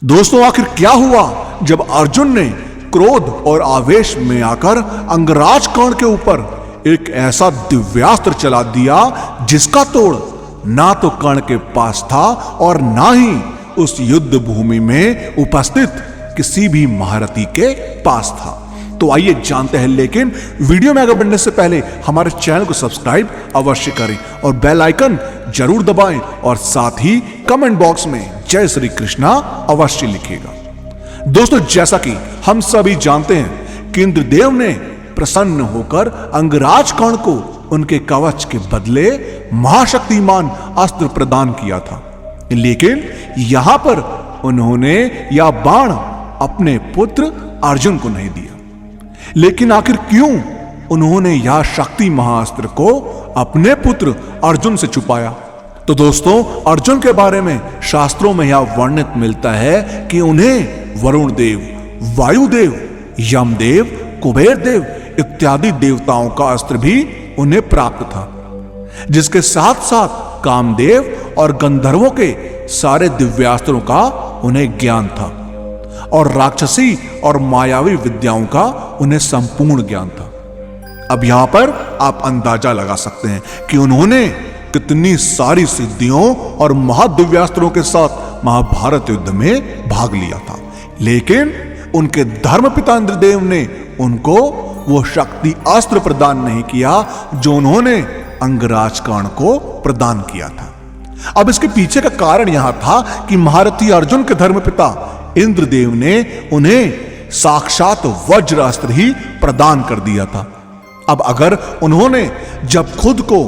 दोस्तों आखिर क्या हुआ जब अर्जुन ने क्रोध और आवेश में आकर अंगराज कर्ण के ऊपर एक ऐसा दिव्यास्त्र चला दिया जिसका तोड़ ना तो कर्ण के पास था और ना ही उस युद्ध भूमि में उपस्थित किसी भी महारथी के पास था। तो आइए जानते हैं, लेकिन वीडियो में आगे बढ़ने से पहले हमारे चैनल को सब्सक्राइब अवश्य करें और बेल आइकन जरूर दबाएं और साथ ही कमेंट बॉक्स में जय श्री कृष्णा अवश्य लिखिएगा। दोस्तों जैसा कि हम सभी जानते हैं कि इंद्रदेव ने प्रसन्न होकर अंगराज कर्ण को उनके कवच के बदले महाशक्तिमान अस्त्र प्रदान किया था, लेकिन यहां पर उन्होंने यह बाण अपने पुत्र अर्जुन को नहीं दिया। लेकिन आखिर क्यों उन्होंने यह शक्ति महाअस्त्र को अपने पुत्र अर्जुन से छुपाया? तो दोस्तों अर्जुन के बारे में शास्त्रों में यह वर्णित मिलता है कि उन्हें वरुण देव, वायुदेव, यमदेव, कुबेर देव इत्यादि देवताओं का अस्त्र भी उन्हें प्राप्त था, जिसके साथ साथ कामदेव और गंधर्वों के सारे दिव्यास्त्रों का उन्हें ज्ञान था और राक्षसी और मायावी विद्याओं का उन्हें संपूर्ण ज्ञान था। अब यहां पर आप अंदाजा लगा सकते हैं कि उन्होंने कितनी सारी सिद्धियों और महादिव्यास्त्रों के साथ महाभारत युद्ध में भाग लिया था, लेकिन उनके धर्मपिता इंद्रदेव ने उनको वो शक्ति अस्त्र प्रदान नहीं किया जो उन्होंने अंगराज कर्ण को प्रदान किया था। अब इसके पीछे का कारण यहां था कि महारथी अर्जुन के धर्मपिता इंद्रदेव ने उन्हें साक्षात वज्र अस्त्र ही प्रदान कर दिया था। अब अगर उन्होंने जब खुद को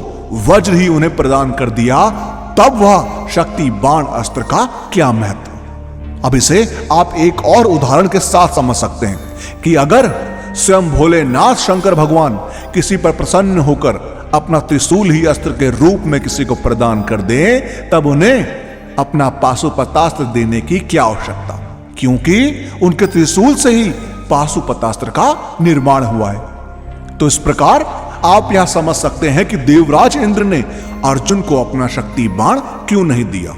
वज्र ही उन्हें प्रदान कर दिया तब वह शक्ति बाण अस्त्र का क्या महत्व? अब इसे आप एक और उदाहरण के साथ समझ सकते हैं कि अगर स्वयं भोलेनाथ शंकर भगवान किसी पर प्रसन्न होकर अपना त्रिशूल ही अस्त्र के रूप में किसी को प्रदान कर दे, तब उन्हें अपना पाशुपतास्त्र देने की क्या आवश्यकता, क्योंकि उनके त्रिशूल से ही पाशुपतास्त्र का निर्माण हुआ है। तो इस प्रकार आप यह समझ सकते हैं कि देवराज इंद्र ने अर्जुन को अपना शक्ति बाण क्यों नहीं दिया,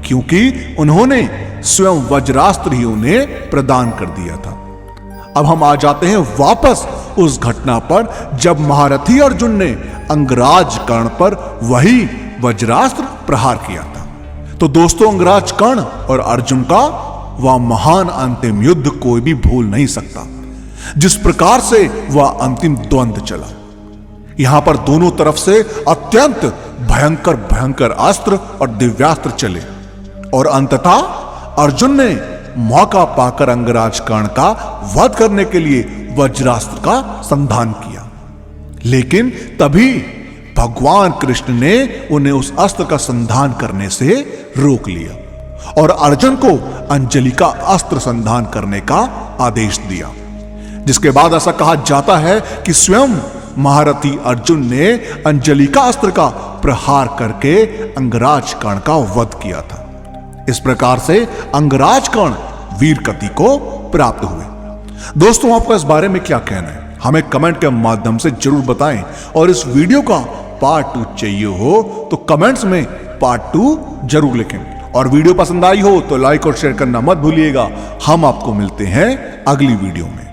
क्योंकि उन्होंने स्वयं वज्रास्त्र ही उन्हें प्रदान कर दिया था। अब हम आ जाते हैं वापस उस घटना पर जब महारथी अर्जुन ने अंगराज कर्ण पर वही वज्रास्त्र प्रहार किया था। तो दोस्तों अंगराज कर्ण और अर्जुन का वह महान अंतिम युद्ध कोई भी भूल नहीं सकता, जिस प्रकार से वह अंतिम द्वंद्व चला। यहां पर दोनों तरफ से अत्यंत भयंकर भयंकर अस्त्र और दिव्यास्त्र चले और अंततः अर्जुन ने मौका पाकर अंगराज कर्ण का वध करने के लिए वज्रास्त्र का संधान किया, लेकिन तभी भगवान कृष्ण ने उन्हें उस अस्त्र का संधान करने से रोक लिया और अर्जुन को अंजलि का अस्त्र संधान करने का आदेश दिया, जिसके बाद ऐसा कहा जाता है कि स्वयं महारथी अर्जुन ने अंजलि का अस्त्र का प्रहार करके अंगराज कर्ण का वध किया था। इस प्रकार से अंगराज कर्ण वीर गति को प्राप्त हुए। दोस्तों आपका इस बारे में क्या कहना है, हमें कमेंट के माध्यम से जरूर बताएं और इस वीडियो का पार्ट 2 चाहिए हो तो कमेंट्स में पार्ट 2 जरूर लिखें और वीडियो पसंद आई हो तो लाइक और शेयर करना मत भूलिएगा। हम आपको मिलते हैं अगली वीडियो में।